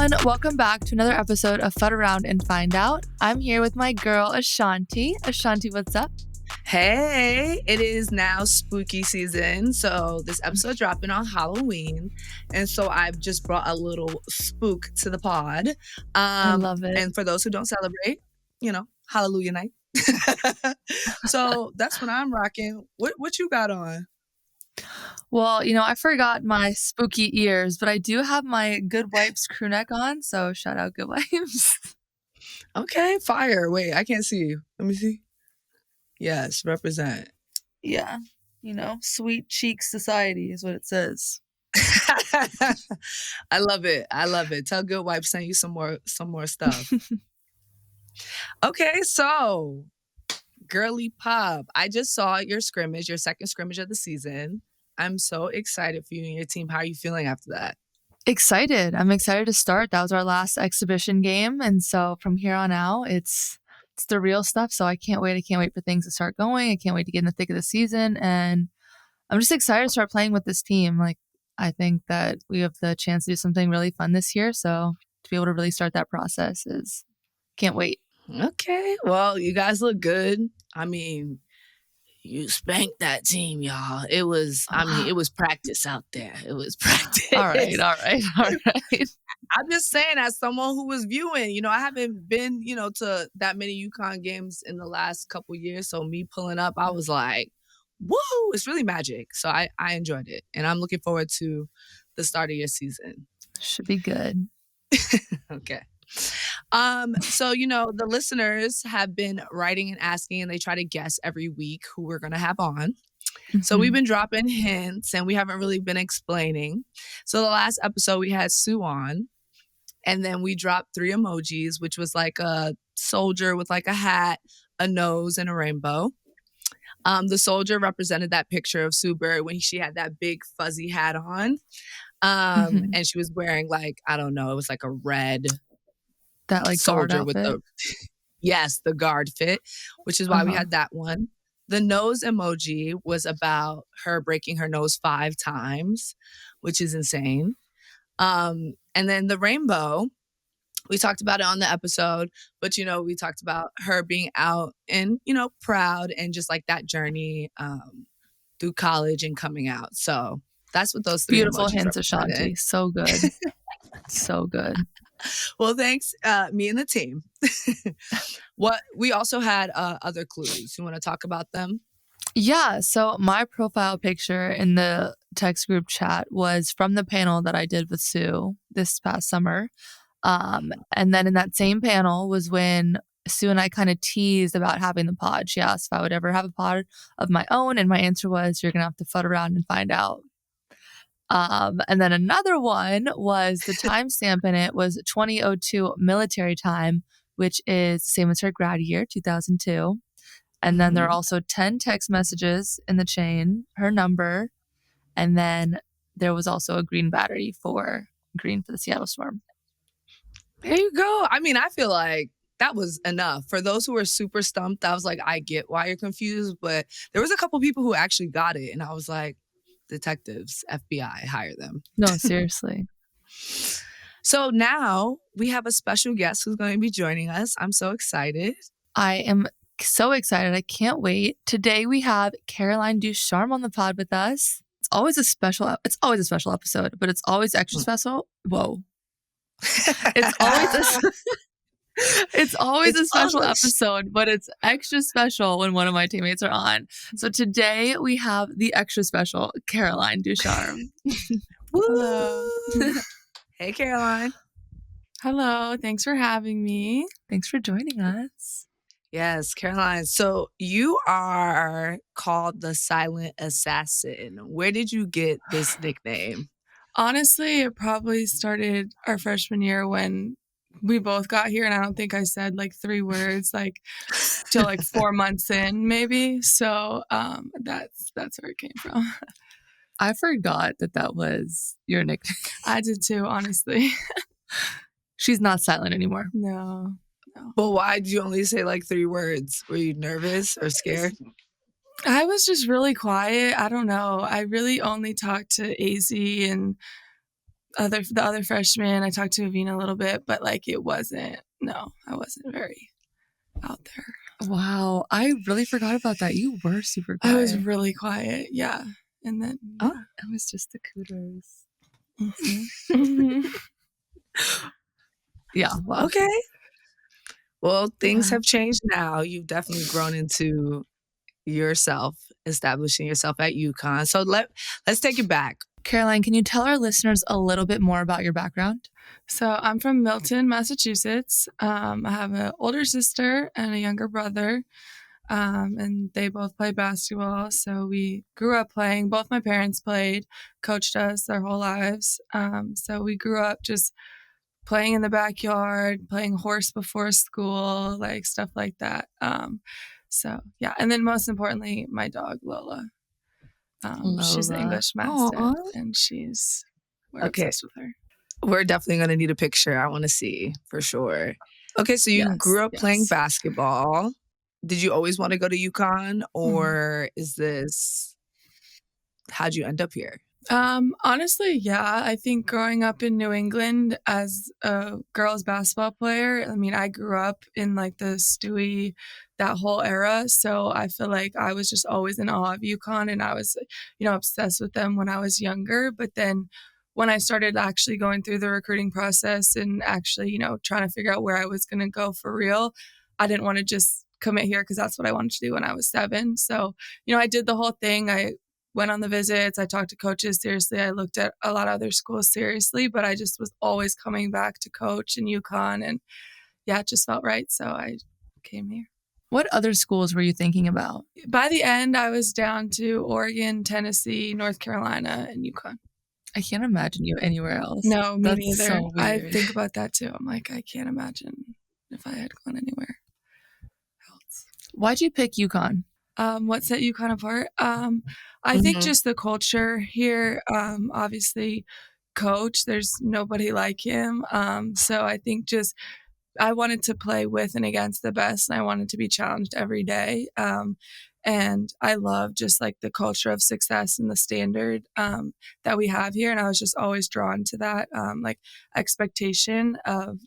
everyone. Welcome back to another episode of Fudd Around and Find Out. I'm here with my girl, Ashanti. Ashanti, what's up? Hey, it is now spooky season. So this episode dropping on Halloween. And so I've just brought a little spook to the pod. I love it. And for those who don't celebrate, Hallelujah night. So that's what I'm rocking. What you got on? Well, I forgot my spooky ears, but I do have my Good Wipes crew neck on. So shout out Good Wipes. Okay, fire. Wait, I can't see you. Let me see. Yes, represent. Yeah. Sweet cheek society is what it says. I love it. Tell Good Wife send you some more stuff. Okay, so girly pop. I just saw your scrimmage, your second scrimmage of the season. I'm so excited for you and your team. How are you feeling after that? Excited. I'm excited to start. That was our last exhibition game. And so from here on out, it's the real stuff. So I can't wait. I can't wait for things to start going. I can't wait to get in the thick of the season. And I'm just excited to start playing with this team. I think that we have the chance to do something really fun this year. So to be able to really start that process can't wait. Okay. Well, you guys look good. I mean, you spanked that team, y'all. It was practice out there. It was practice. All right. I'm just saying, as someone who was viewing, I haven't been, to that many UConn games in the last couple years. So me pulling up, I was like, woo, it's really magic. So I enjoyed it. And I'm looking forward to the start of your season. Should be good. Okay. So, the listeners have been writing and asking, and they try to guess every week who we're going to have on. Mm-hmm. So we've been dropping hints and we haven't really been explaining. So the last episode we had Sue on, and then we dropped 3 emojis, which was like a soldier with like a hat, a nose, and a rainbow. The soldier represented that picture of Sue Bird when she had that big fuzzy hat on. And she was wearing it was like a red that soldier with the guard fit, which is why we had that one. The nose emoji was about her breaking her nose 5 times, which is insane. And then the rainbow, we talked about it on the episode, but we talked about her being out and proud and just like that journey through college and coming out. So that's what those 3 beautiful emojis hints, Ashanti. So good. So good. Well, thanks, me and the team. We also had other clues. You want to talk about them? Yeah. So my profile picture in the text group chat was from the panel that I did with Sue this past summer. And then in that same panel was when Sue and I kind of teased about having the pod. She asked if I would ever have a pod of my own. And my answer was, you're going to have to fudd around and find out. And then another one was the timestamp in it was 2002 military time, which is the same as her grad year, 2002. And then there are also 10 text messages in the chain, her number. And then there was also a green battery for the Seattle Storm. There you go. I mean, I feel like that was enough. For those who were super stumped, I was like, I get why you're confused. But there was a couple people who actually got it. And I was like, detectives, FBI, hire them. No, seriously. So now we have a special guest who's going to be joining us. I'm so excited. I am so excited. I can't wait. Today we have Caroline Ducharme on the pod with us. It's always a special episode, but it's always extra special. Whoa. It's always a special episode, but it's extra special when one of my teammates are on. So today we have the extra special Caroline Ducharme. Hello. Hey, Caroline. Hello. Thanks for having me. Thanks for joining us. Yes, Caroline. So you are called the Silent Assassin. Where did you get this nickname? Honestly, it probably started our freshman year when we both got here, and I don't think I said 3 words till 4 months in, maybe. So that's where it came from. I forgot that was your nickname. I did too, honestly. She's not silent anymore. No. But why did you only say 3 words? Were you nervous or scared? I was just really quiet. I don't know. I really only talked to Azzi and the other freshmen, I talked to Avina a little bit, but like I wasn't very out there. Wow. I really forgot about that. You were super I quiet. was really quiet. Yeah. And then it was just the kudos. Mm-hmm. Yeah. Wow. Okay. Well, things have changed now. You've definitely grown into yourself, establishing yourself at UConn. So let's take it back. Caroline, can you tell our listeners a little bit more about your background? So I'm from Milton, Massachusetts. I have an older sister and a younger brother, and they both play basketball. So we grew up playing. Both my parents played, coached us their whole lives. So we grew up just playing in the backyard, playing horse before school, like stuff like that. So yeah, and then most importantly, my dog Lola. She's an English Mastiff, and we're obsessed with her. We're definitely going to need a picture. I want to see for sure. Okay, so you grew up playing basketball. Did you always want to go to UConn, or how'd you end up here? Honestly, yeah. I think growing up in New England as a girls basketball player, I mean, I grew up in like the Stewie, that whole era. So I feel like I was just always in awe of UConn, and I was, obsessed with them when I was younger. But then when I started actually going through the recruiting process and actually, trying to figure out where I was going to go for real, I didn't want to just commit here because that's what I wanted to do when I was 7. So, I did the whole thing. I went on the visits. I talked to coaches seriously. I looked at a lot of other schools seriously, but I just was always coming back to coach in UConn. And yeah, it just felt right. So I came here. What other schools were you thinking about? By the end, I was down to Oregon, Tennessee, North Carolina, and UConn. I can't imagine you anywhere else. No, me That's neither. So I weird. think about that too. I'm like, I can't imagine if I had gone anywhere else. Why'd you pick UConn? What set UConn apart? I think just the culture here. Obviously, coach, there's nobody like him. So I think just I wanted to play with and against the best, and I wanted to be challenged every day. And I love just like the culture of success and the standard that we have here. And I was just always drawn to that, like expectation of,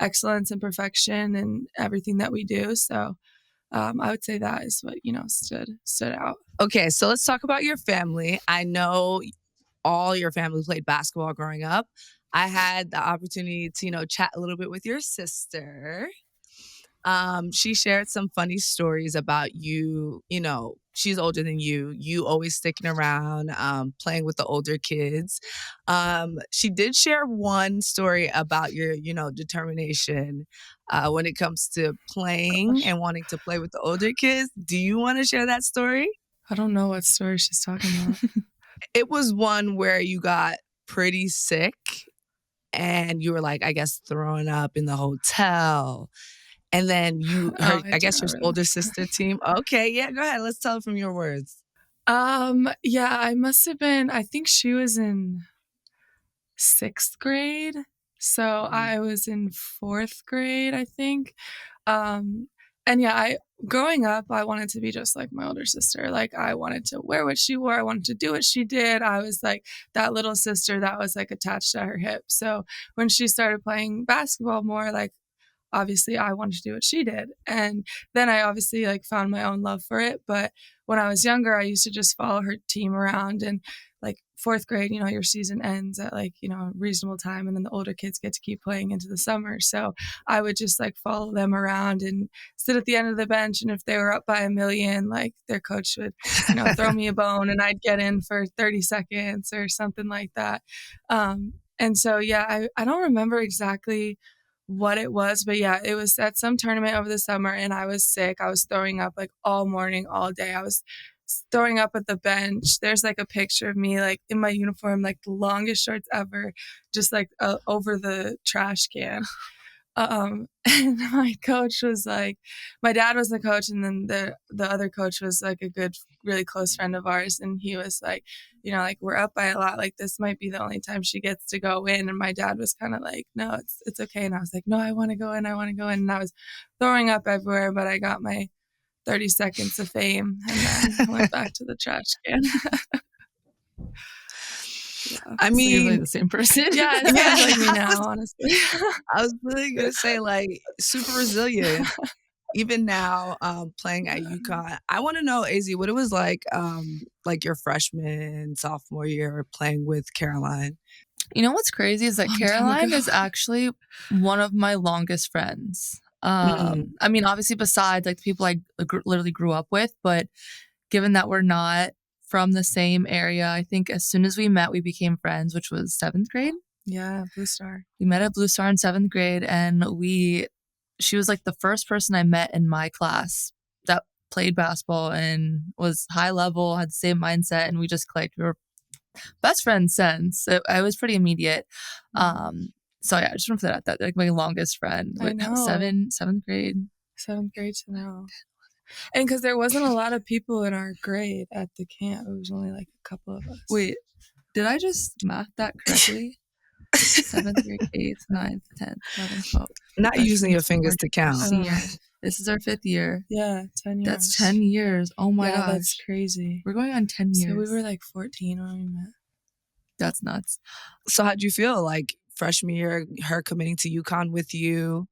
excellence and perfection and everything that we do. So I would say that is what, stood out. Okay, so let's talk about your family. I know all your family played basketball growing up. I had the opportunity to, chat a little bit with your sister. She shared some funny stories about you. She's older than you. You always sticking around, playing with the older kids. She did share one story about your, determination when it comes to playing and wanting to play with the older kids. Do you want to share that story? I don't know what story she's talking about. It was one where you got pretty sick and you were like, I guess, throwing up in the hotel. And then I guess your older sister team. Okay, yeah, go ahead. Let's tell it from your words. Yeah, I must have been, I think she was in 6th grade. So I was in 4th grade, I think. And yeah, growing up, I wanted to be just like my older sister. Like I wanted to wear what she wore. I wanted to do what she did. I was like that little sister that was like attached to her hip. So when she started playing basketball more, like obviously I wanted to do what she did. And then I obviously like found my own love for it. But when I was younger, I used to just follow her team around, and like 4th grade, your season ends at like, a reasonable time, and then the older kids get to keep playing into the summer. So I would just like follow them around and sit at the end of the bench. And if they were up by 1,000,000, like their coach would, throw me a bone and I'd get in for 30 seconds or something like that. And so, yeah, I don't remember exactly what it was, but yeah, it was at some tournament over the summer and I was sick. I was throwing up like all morning, all day. I was throwing up at the bench. There's like a picture of me like in my uniform, like the longest shorts ever, just like over the trash can. And my coach was like, my dad was the coach, and then the other coach was like a good, really close friend of ours, and he was like, like we're up by a lot, like this might be the only time she gets to go in. And my dad was kind of like, no, it's okay. And I was like, no, I want to go in, and I was throwing up everywhere, but I got my 30 seconds of fame and then went back to the trash can. I It's usually mean, the same person. Yeah, it sounds like me now, honestly. I was really gonna say, like, super resilient. Even now, playing at UConn. I want to know, Azzi, what it was like your freshman, sophomore year playing with Caroline. You know what's crazy is that Long time Caroline ago. is actually one of my longest friends. Mm. I mean, obviously besides like the people I literally grew up with, but given that we're not from the same area, I think as soon as we met, we became friends, which was 7th grade. Yeah, Blue Star. We met at Blue Star in 7th grade, and she was like the first person I met in my class that played basketball and was high level, had the same mindset, and we just clicked. We were best friends since. I was pretty immediate. So yeah, I just want to put that like my longest friend. I know. 7th grade. 7th grade to now. And because there wasn't a lot of people in our grade at the camp. It was only like a couple of us. Wait, did I just math that correctly? 7th grade, 8th, 9th, 10th, 11th, 12th. Not using your fingers to count. Senior. This is our 5th year. Yeah, 10 years. That's 10 years. Oh my gosh. That's crazy. We're going on 10 years. So we were like 14 when we met. That's nuts. So how'd you feel like freshman year, her committing to UConn with you?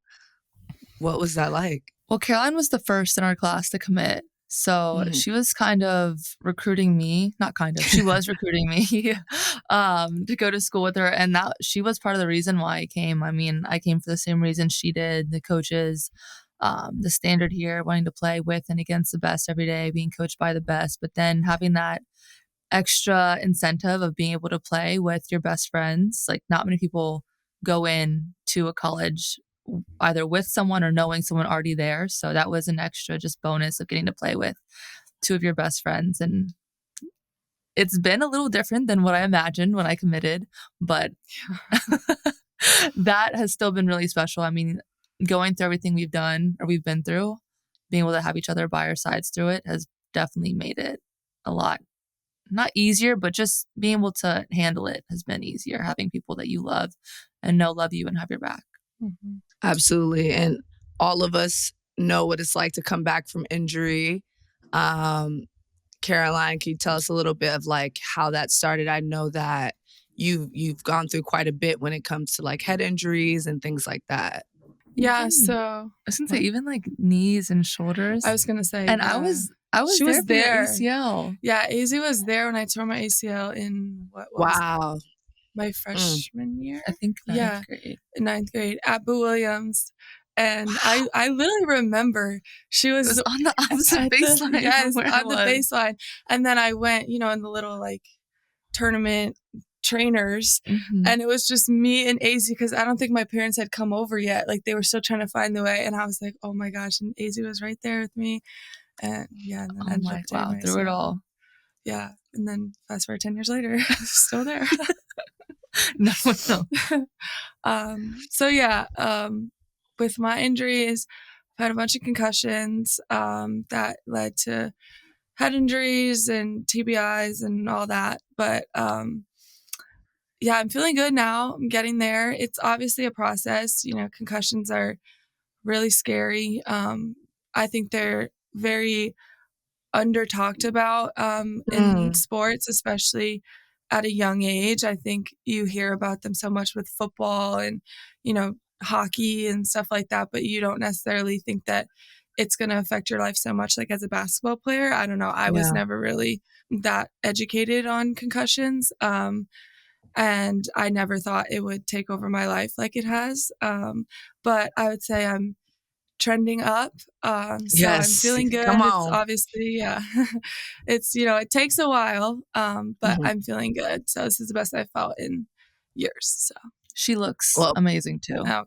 What was that like? Well, Caroline was the first in our class to commit. So she was kind of recruiting me, not kind of, she was recruiting me to go to school with her. And that she was part of the reason why I came. I mean, I came for the same reason she did, the coaches, the standard here, wanting to play with and against the best every day, being coached by the best, but then having that extra incentive of being able to play with your best friends. Like not many people go in to a college either with someone or knowing someone already there. So that was an extra just bonus of getting to play with two of your best friends. And it's been a little different than what I imagined when I committed, but that has still been really special. I mean, going through everything we've done or we've been through, being able to have each other by our sides through it has definitely made it a lot, not easier, but just being able to handle it has been easier. Having people that you love and know love you and have your back. Mm-hmm. Absolutely. And all of us know what it's like to come back from injury. Caroline, can you tell us a little bit of like how that started? I know that you've gone through quite a bit when it comes to like head injuries and things like that. Yeah, so I was gonna say even like knees and shoulders. I was gonna say, and yeah. I was she was there. ACL. Yeah, Azzi was there when I tore my ACL in Wow. My freshman year. I think ninth grade. 9th grade at Boo Williams. And I literally remember she was on the opposite baseline. Yes, on the baseline. And then I went, in the little like tournament trainers. And it was just me and Azzi because I don't think my parents had come over yet. Like they were still trying to find the way. And I was like, oh my gosh. And Azzi was right there with me. And and then ended up wow, through it all. Yeah. And then fast forward 10 years later, still there. No. With my injuries, I had a bunch of concussions that led to head injuries and TBIs and all that. But I'm feeling good now. I'm getting there. It's obviously a process. Concussions are really scary. I think they're very under talked about in sports, especially at a young age. I think you hear about them so much with football and, hockey and stuff like that, but you don't necessarily think that it's going to affect your life so much like as a basketball player. I don't know. I was never really that educated on concussions. And I never thought it would take over my life like it has. But I would say I'm trending up. So I'm feeling good. Come on. It's obviously, it's, it takes a while, but I'm feeling good. So this is the best I've felt in years. So she looks amazing too. Okay.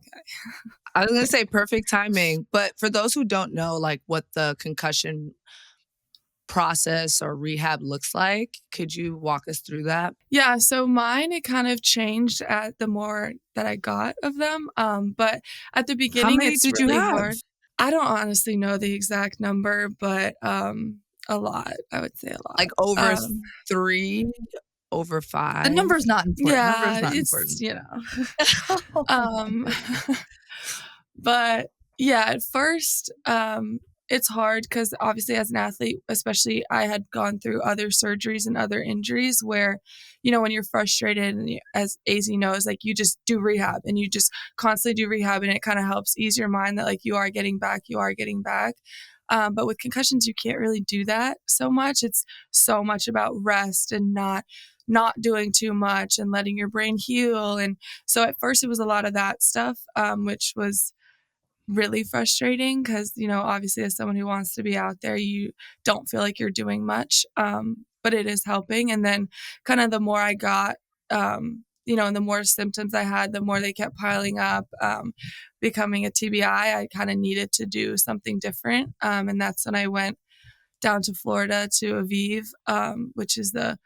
I was going to say perfect timing, but for those who don't know, like what the concussion process or rehab looks like, could you walk us through that? Yeah, so mine, it kind of changed at the more that I got of them. But at the beginning, how many it's did really you have? hard. I don't honestly know the exact number, but a lot. I would say a lot. Like over 3, over 5. The number's not important. Yeah, it's but yeah, at first, it's hard because obviously as an athlete, especially I had gone through other surgeries and other injuries where, when you're frustrated and as Azzi knows, like you just do rehab and you just constantly do rehab and it kind of helps ease your mind that like you are getting back. But with concussions, you can't really do that so much. It's so much about rest and not doing too much and letting your brain heal. And so at first it was a lot of that stuff, which was really frustrating because, obviously as someone who wants to be out there, you don't feel like you're doing much, but it is helping. And then kind of the more I got, and the more symptoms I had, the more they kept piling up, becoming a TBI, I kind of needed to do something different. And that's when I went down to Florida to Aviv, which is the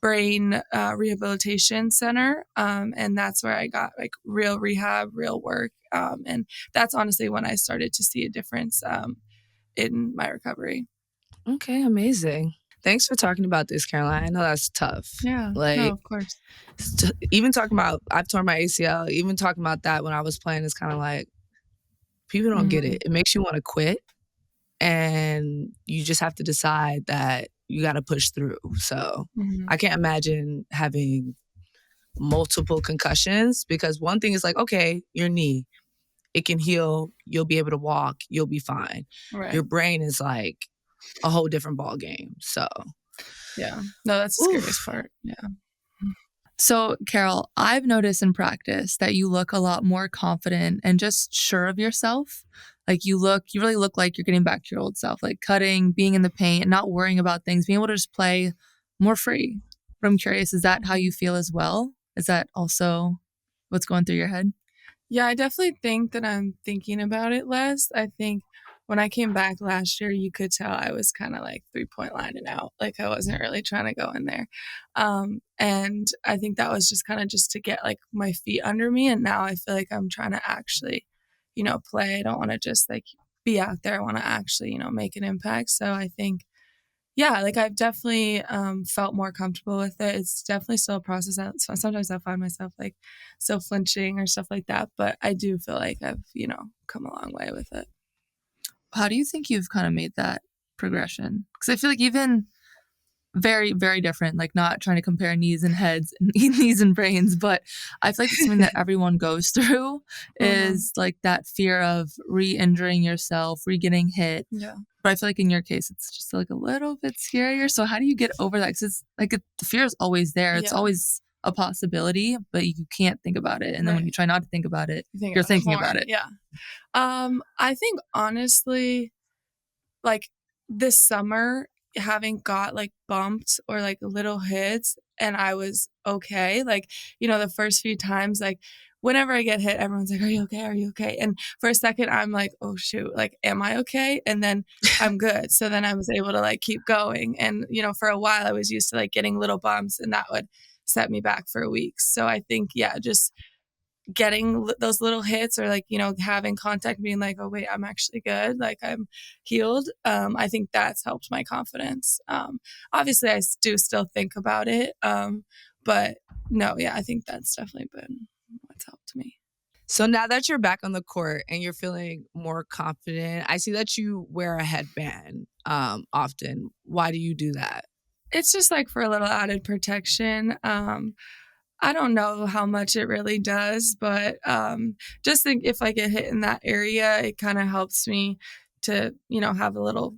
brain rehabilitation center. And that's where I got like real rehab, real work. And that's honestly when I started to see a difference in my recovery. Okay, amazing. Thanks for talking about this, Caroline. I know that's tough. Yeah, like no, of course. Even talking about, I've torn my ACL, even talking about that when I was playing is kind of like, people don't get it. It makes you want to quit. And you just have to decide that you got to push through. So I can't imagine having multiple concussions, because one thing is like, okay, your knee, it can heal. You'll be able to walk. You'll be fine. Right. Your brain is like a whole different ball game. So yeah, no, that's the scariest part. Yeah. So, Carol, I've noticed in practice that you look a lot more confident and just sure of yourself. Like you really look like you're getting back to your old self, like cutting, being in the paint, not worrying about things, being able to just play more free. But I'm curious, is that how you feel as well? Is that also what's going through your head? Yeah, I definitely think that I'm thinking about it less. I think when I came back last year, you could tell I was kind of like 3-point lining out. Like I wasn't really trying to go in there. And I think that was just kind of just to get like my feet under me. And now I feel like I'm trying to actually, play. I don't want to just like be out there. I want to actually, make an impact. So I think, yeah, like I've definitely felt more comfortable with it. It's definitely still a process. Sometimes I find myself like still flinching or stuff like that. But I do feel like I've, come a long way with it. How do you think you've kind of made that progression? Because I feel like even very, very different, like not trying to compare knees and heads, knees and brains, but I feel like it's something that everyone goes through is like that fear of re-injuring yourself, re-getting hit. Yeah. But I feel like in your case, it's just like a little bit scarier. So how do you get over that? Because it's like the fear is always there. It's always a possibility, but you can't think about it. And then when you try not to think about it, you're thinking about it. Yeah. I think honestly, like this summer, having got like bumped or like little hits and I was okay. Like, the first few times, like whenever I get hit, everyone's like, are you okay? Are you okay? And for a second, I'm like, oh shoot, like, am I okay? And then I'm good. So then I was able to like keep going. And, for a while I was used to like getting little bumps and that would set me back for weeks. So I think, yeah, just getting those little hits or like, having contact, being like, oh wait, I'm actually good. Like I'm healed. I think that's helped my confidence. Obviously I do still think about it. But no, yeah, I think that's definitely been what's helped me. So now that you're back on the court and you're feeling more confident, I see that you wear a headband often. Why do you do that? It's just like for a little added protection. I don't know how much it really does, but just think if I get hit in that area, it kind of helps me to, have a little,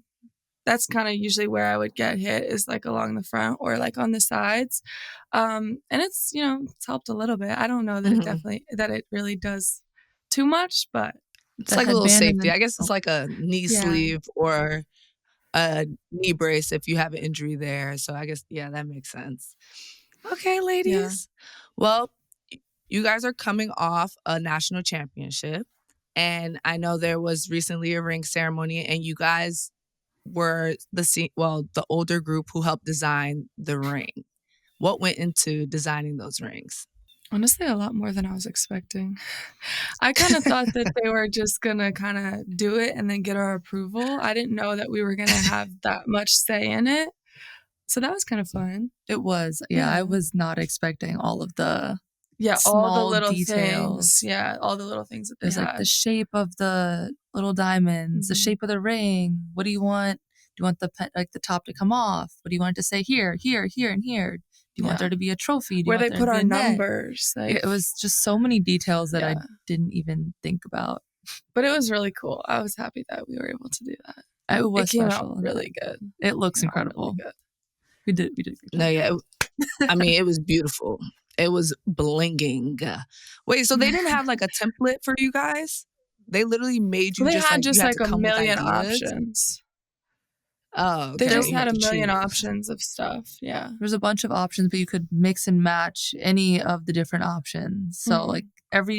that's kind of usually where I would get hit is like along the front or like on the sides. And it's, it's helped a little bit. I don't know that that it really does too much, but it's like a little safety. I guess it's like a knee sleeve or a knee brace if you have an injury there. So I guess, yeah, that makes sense. Okay, ladies. Yeah. Well, you guys are coming off a national championship. And I know there was recently a ring ceremony and you guys were the older group who helped design the ring. What went into designing those rings? Honestly, a lot more than I was expecting. I kind of thought that they were just going to kind of do it and then get our approval. I didn't know that we were going to have that much say in it. So that was kind of fun. It was. Yeah, I was not expecting all of the Yeah, all the small little details. things. Yeah, all the little things that they There's like the had. shape of the little diamonds, the shape of the ring. What do you want? Do you want the top to come off? What do you want it to say here, here, here, and here? Do you want there to be a trophy? Do you Where want they there put to be our a net? numbers. Like, It was just so many details that I yeah. didn't even think about. But it was really cool. I was happy that we were able to do that. It was came special. out really good. It looks incredible. Really We did. We did. No, yeah. I mean, it was beautiful. It was blinging. Wait, so they didn't have like a template for you guys? They literally made you They just had like just you had like to a come with million ideas? options. Oh, okay. They just You had a to million choose. options of stuff. Yeah. There's a bunch of options, but you could mix and match any of the different options. So like every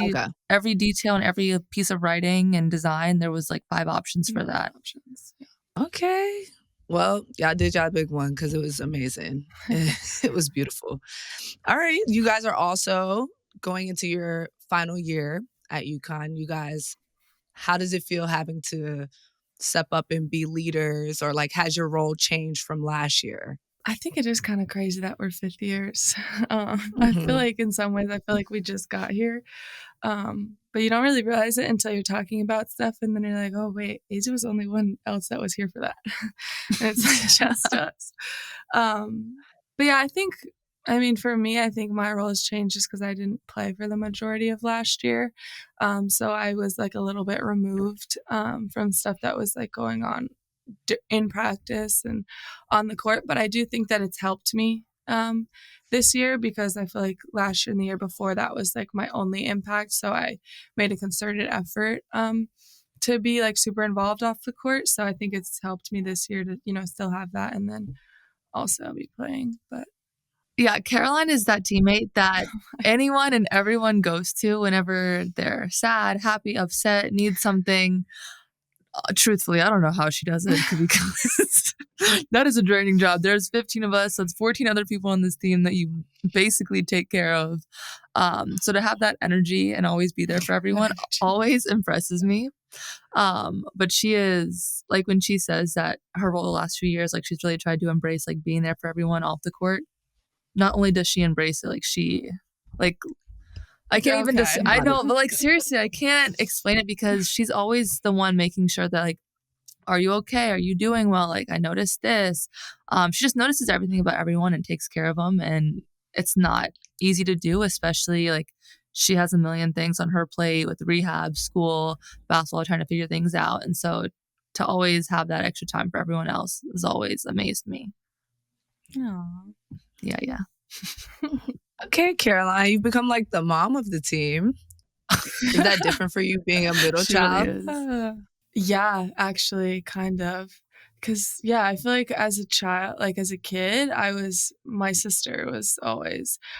detail and every piece of writing and design, there was like 5 options for that. Yeah. Okay. Well, y'all did y'all big one because it was amazing. It was beautiful. All right. You guys are also going into your final year at UConn. You guys, how does it feel having to step up and be leaders, or like has your role changed from last year? I think it is kind of crazy that we're 5th years. I feel like in some ways, I feel like we just got here. But you don't really realize it until you're talking about stuff. And then you're like, oh, wait, Azzi was the only one else that was here for that. And it's like just us. But yeah, for me, I think my role has changed just because I didn't play for the majority of last year. So I was like a little bit removed from stuff that was like going on in practice and on the court. But I do think that it's helped me this year because I feel like last year and the year before that was like my only impact. So I made a concerted effort to be like super involved off the court. So I think it's helped me this year to, still have that and then also be playing. But yeah, Caroline is that teammate that anyone and everyone goes to whenever they're sad, happy, upset, need something. Truthfully, I don't know how she does it because that is a draining job. There's 15 of us. So it's 14 other people on this team that you basically take care of. So to have that energy and always be there for everyone always impresses me. But she is like when she says that her role the last few years, like she's really tried to embrace like being there for everyone off the court. Not only does she embrace it, I can't even just, I know, but like seriously, I can't explain it because she's always the one making sure that like, are you okay? Are you doing well? Like I noticed this. She just notices everything about everyone and takes care of them. And it's not easy to do, especially like she has a million things on her plate with rehab, school, basketball, trying to figure things out. And so to always have that extra time for everyone else has always amazed me. Aww. Yeah. Okay, Caroline, you've become like the mom of the team. Is that different for you being a middle child? Really yeah, actually, kind of. Because, yeah, I feel like as a child, like as a kid, my sister was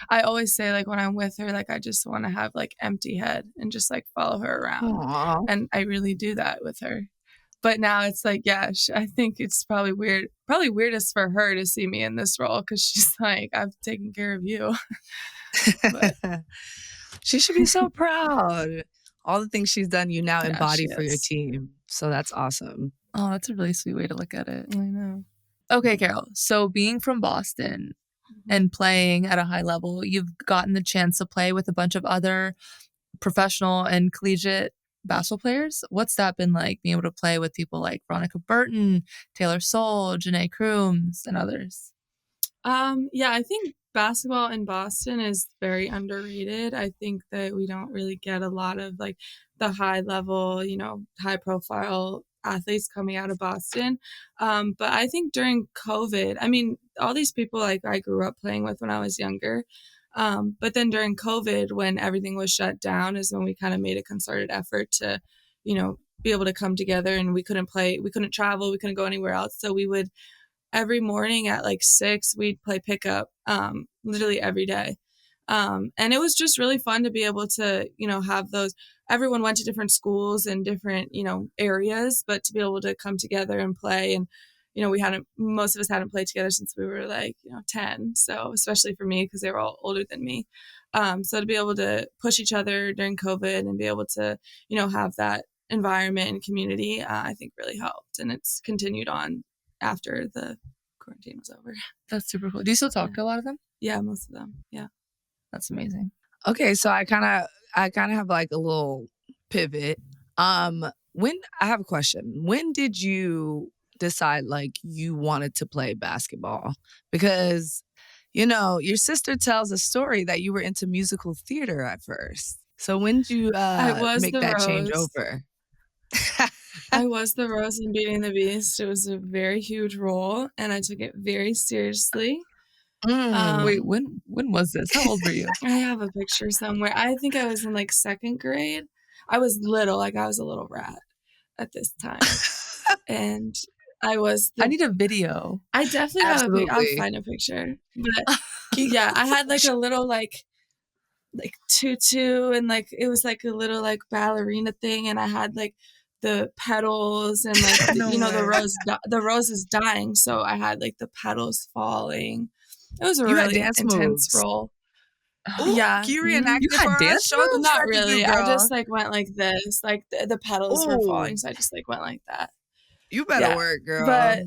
I always say like when I'm with her, like I just want to have like empty head and just like follow her around. Aww. And I really do that with her. But now it's like, yeah, I think it's probably weirdest for her to see me in this role because she's like, I've taken care of you. She should be so proud. All the things she's done, you now embody for your team. So that's awesome. Oh, that's a really sweet way to look at it. I know. Okay, Carol. So being from Boston and playing at a high level, you've gotten the chance to play with a bunch of other professional and collegiate basketball players. What's that been like, being able to play with people like Veronica Burton, Taylor Soule, Janae Crooms, and others? Yeah, I think basketball in Boston is very underrated. I think that we don't really get a lot of like the high level, high profile athletes coming out of Boston. But I think during COVID, I mean, all these people like I grew up playing with when I was younger. But then during COVID, when everything was shut down, is when we kind of made a concerted effort to, be able to come together, and we couldn't travel, we couldn't go anywhere else. So we would every morning at like 6, we'd play pickup, literally every day. And it was just really fun to be able to, have those, everyone went to different schools and different, areas, but to be able to come together and play. And, most of us hadn't played together since we were like, 10. So especially for me, because they were all older than me. So to be able to push each other during COVID and be able to, have that environment and community, I think really helped. And it's continued on after the quarantine was over. That's super cool. Do you still talk to a lot of them? Yeah, most of them. Yeah. That's amazing. Okay, so I kind of have like a little pivot. When I have a question. When did you decide like you wanted to play basketball? Because your sister tells a story that you were into musical theater at first. So when did you I was make the that change Rose. over? I was the Rose in Beauty and the Beast. It was a very huge role, and I took it very seriously. Wait, when was this? How old were you? I have a picture somewhere. I think I was in like 2nd grade. I was little, like I was a little rat at this time. And I was I need a video. I definitely have a picture. I'll Absolutely. find a picture. But yeah, I had like a little like tutu, and like it was like a little like ballerina thing, and I had like the petals, and like No way. the rose is dying, so I had like the petals falling. It was a You had really dance intense moves. role. Ooh, Yeah. can you reenact You it had for us? dance Show us what moves? you Not had to do, really. I just girl. like went like this. Like the petals were Ooh, falling, so I just like went like that. you better Yeah. work, girl. But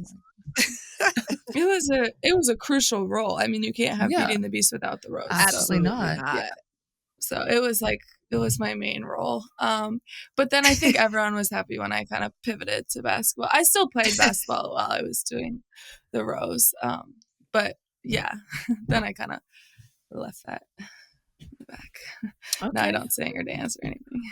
it was a crucial role. I mean, you can't have Yeah. Beauty and the Beast without the Rose. Absolutely So, not. yeah. So it was my main role. But then I think everyone was happy when I kind of pivoted to basketball. I still played basketball while I was doing the Rose. But yeah, then I kind of left that in the back. Okay. Now I don't sing or dance or anything.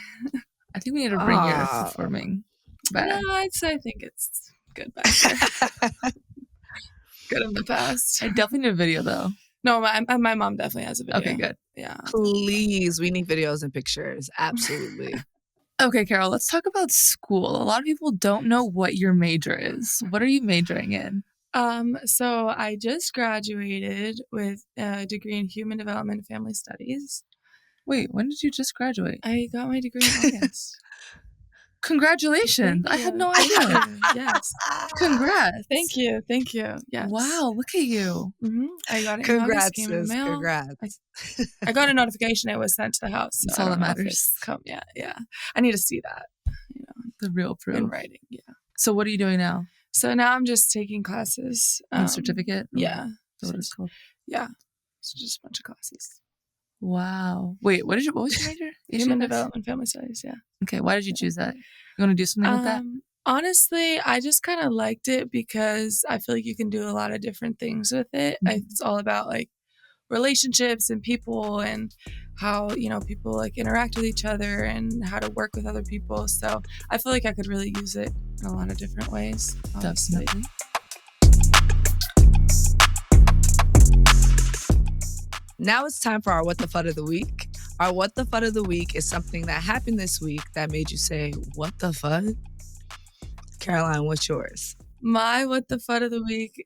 I think we need to bring your performing back. No, I think it's good back there. Good in the past. I definitely need a video though. No, my mom definitely has a video. Okay, good. Yeah. Please, we need videos and pictures. Absolutely. Okay, Carol, let's talk about school. A lot of people don't know what your major is. What are you majoring in? So I just graduated with a degree in Human Development and Family Studies. Wait, when did you just graduate? I got my degree in August. Congratulations. I had no Thank idea. you. Yes. Congrats. Thank you. Yes. Wow, look at you. I got it in August, Congrats, came in the sis. mail. Congrats. I got a notification it was sent to the house. So That's I all don't that know if matters. it's come yet. Yeah. I need to see that, The real proof. in writing. Yeah. So what are you doing now? So now I'm just taking classes. A certificate? Yeah. Is that what it's called? Yeah. So just a bunch of classes. Wow. Wait, what was your major? Human HFS? Development Family Studies, yeah. Okay, why did you choose that? You want to do something with that? Honestly, I just kind of liked it because I feel like you can do a lot of different things with it. It's all about like relationships and people, and how people like interact with each other and how to work with other people. So I feel like I could really use it in a lot of different ways. Obviously. Definitely. Now it's time for our What the Fudd of the Week. Our What the Fudd of the Week is something that happened this week that made you say, what the Fudd? Caroline, what's yours? My What the Fudd of the Week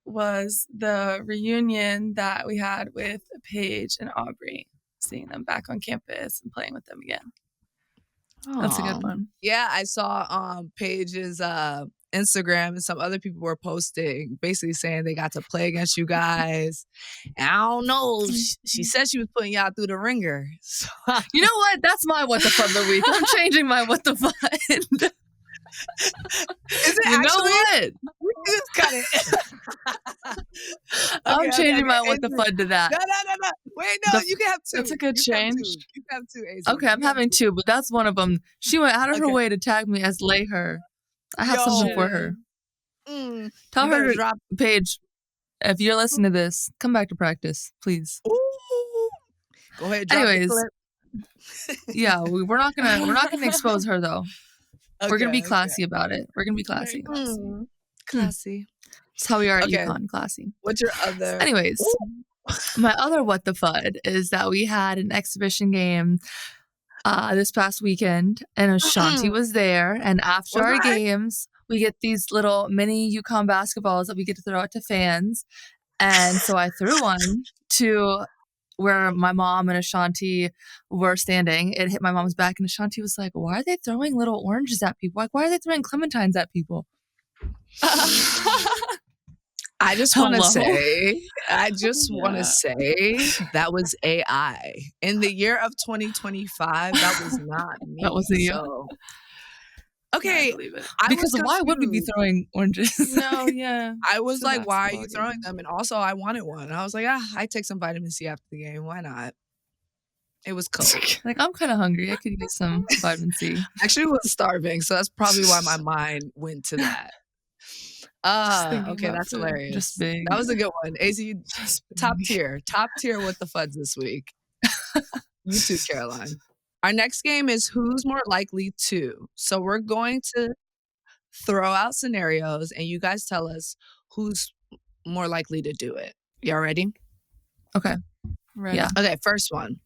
was the reunion that we had with Paige and Aubrey, seeing them back on campus and playing with them again. That's a good one. Yeah, I saw Paige's Instagram, and some other people were posting basically saying they got to play against you guys. And I don't know. She said she was putting y'all through the ringer. So, you know what? That's my What the Fudd of the Week. I'm changing my What the Fudd. Is it you actually? know what? We can just cut it. I'm changing my What the Fudd to that. No. Wait, no, you can have two. That's a good You can have change. two. You can have two, Azzi. Okay, I'm having two, but that's one of them. She went out of her Okay. way to tag me as lay her. I have something for her. Tell You her better to drop. Paige, if you're listening to this, come back to practice, please. Ooh. Go ahead. Drop Anyways, the clip. yeah, we're not gonna expose her though. We're gonna be Okay, classy about it. We're gonna be Very classy. classy. Classy. That's how we are at Okay. UConn, classy. What's your other? Anyways, my other What the Fudd is that we had an exhibition game this past weekend, and Ashanti was there. And after Was our I? games, we get these little mini UConn basketballs that we get to throw out to fans. And so I threw one to where my mom and Ashanti were standing. It hit my mom's back, and Ashanti was like, "Why are they throwing little oranges at people? Like, why are they throwing clementines at people?" I just want to Hello? say, Yeah. that was AI. In the year of 2025, that was not me. That wasn't you. So. I Okay. believe it. I Because was why would we be confused. throwing oranges? No, yeah. I was It's a like, why are you basketball throwing game. them? And also, I wanted one. I was like, I take some vitamin C after the game. Why not? It was cold. Like, I'm kind of hungry. I could use some vitamin C. Actually, was starving, so that's probably why my mind went to that. Okay, that's food. hilarious. Just big. That was a good one. Azzi, top tier with the Fudds this week. You too, Caroline. Our next game is who's more likely to. So we're going to throw out scenarios, and you guys tell us who's more likely to do it. Y'all ready? Okay. Ready. Yeah. Okay, first one.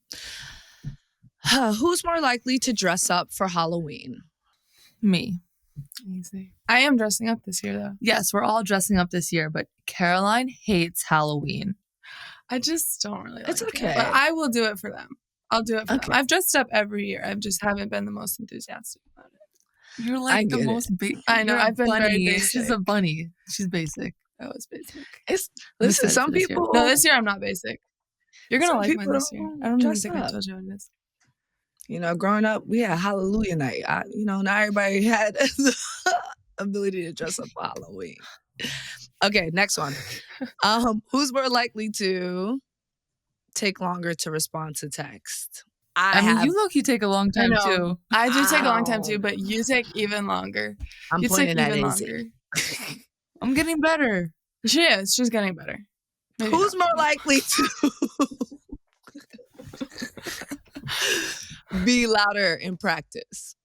Who's more likely to dress up for Halloween? Me. Easy. I am dressing up this year, though. Yes, we're all dressing up this year, but Caroline hates Halloween. I just don't really like It's okay. it. But I will do it for them. I'll do it for them. I've dressed up every year. I just haven't been the most enthusiastic about it. You're like the most I know. I've been very basic. She's a bunny. She's basic. I was basic. Listen, some people... No, this year I'm not basic. You're going to like mine this year. I don't even dress think up. I told you what it is. You know, growing up, we had Hallelujah night. Not everybody had the ability to dress up for Halloween. Okay, next one. Who's more likely to take longer to respond to text? You look, you take a long time too. I do take a long time too, but you take even longer. I'm you pointing take at even Izzy. longer. I'm getting better. She is. She's getting better. Maybe Who's not. more likely to be louder in practice?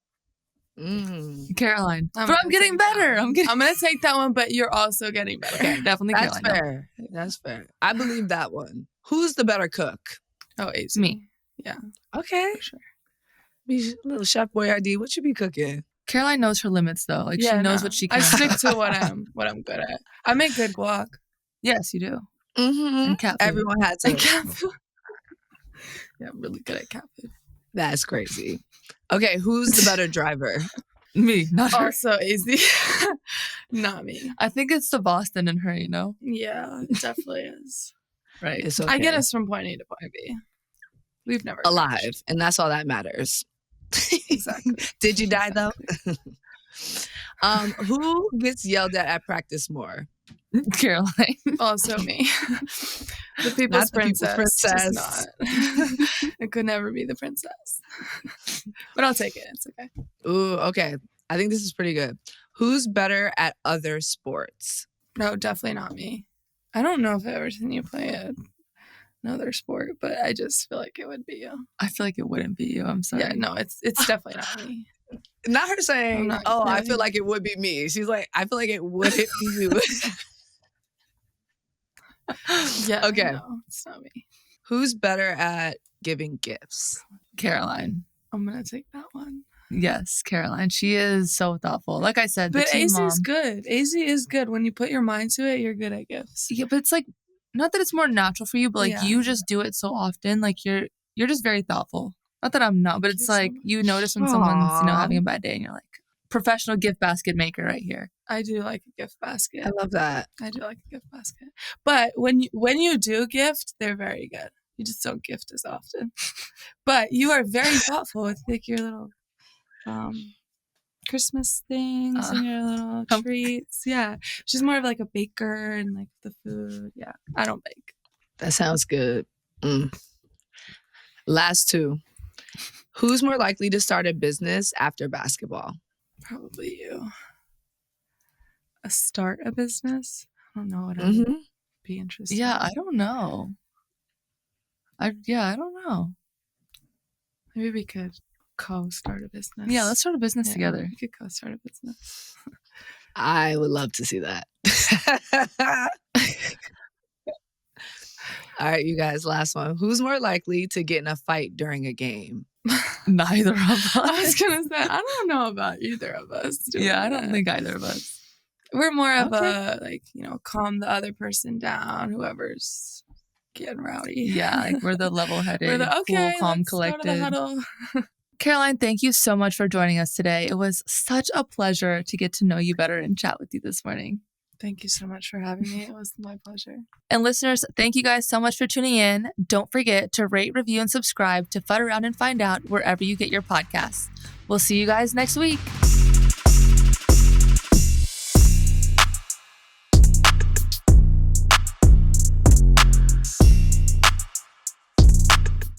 Caroline. I'm getting better. I'm gonna take that one, but you're also getting better. Okay, definitely That's Caroline. fair. That's fair. I believe that one. Who's the better cook? Oh, it's me. Yeah. Okay. For sure. Be little Chef Boyardee. What you be cooking? Caroline knows her limits though. Like she knows what she can. I stick to what I'm good at. I make good guac. Yes, you do. Mm-hmm. And cat food. Everyone has And it. cat food. Yeah, I'm really good at cat food. That's crazy. Okay, who's the better driver? Me, not her. Also easy. Not me. I think it's the Boston in her, you know? Yeah, it definitely is. Right. It's okay. I get us from point A to point B. We've never alive, crashed. and that's all that matters. Exactly. Did you die though? Who gets yelled at practice more? Caroline. Also me. The people's Not the people's princess. princess. Just not. It could never be the princess. But I'll take it. It's okay. Ooh, okay. I think this is pretty good. Who's better at other sports? No, definitely not me. I don't know if I've ever seen you play another sport, but I just feel like it would be you. I feel like it wouldn't be you. I'm sorry. Yeah, no, it's definitely not me. Not her saying, not "Oh, I kidding. feel like it would be me." She's like, "I feel like it wouldn't be you." Yeah. Okay. No, it's not me. Who's better at giving gifts? Caroline. I'm gonna take that one. Yes, Caroline. She is so thoughtful. Like I said, the But team AZ mom. is good. AZ is good. When you put your mind to it, you're good at gifts. Yeah, but it's like not that it's more natural for you, but like Yeah. you just do it so often. Like you're just very thoughtful. Not that I'm not, but Thank it's you so like much. you notice when someone's, Aw. having a bad day and you're like, professional gift basket maker right here. I do like a gift basket. I love that. I do like a gift basket. But when you do gift, they're very good. You just don't gift as often. But you are very thoughtful with like your little Christmas things and your little treats. Yeah. She's more of like a baker and like the food. Yeah. I don't bake. That sounds good. Last two. Who's more likely to start a business after basketball? Probably you. Start a business? I don't know what I Mm-hmm. would be interested Yeah, in. I don't know. I don't know. Maybe we could co-start a business. Yeah, let's start a business Yeah, together. We could co-start a business. I would love to see that. All right, you guys, last one. Who's more likely to get in a fight during a game? Neither of us. I was gonna say, I don't know about either of us. doing Yeah, I don't that. think either of us. We're more of Okay. a calm the other person down, whoever's getting rowdy. Yeah, like we're the level-headed, We're the cool, calm, let's go to the collected. huddle. Caroline, thank you so much for joining us today. It was such a pleasure to get to know you better and chat with you this morning. Thank you so much for having me. It was my pleasure. And listeners, thank you guys so much for tuning in. Don't forget to rate, review, and subscribe to Fudd Around and Find Out wherever you get your podcasts. We'll see you guys next week.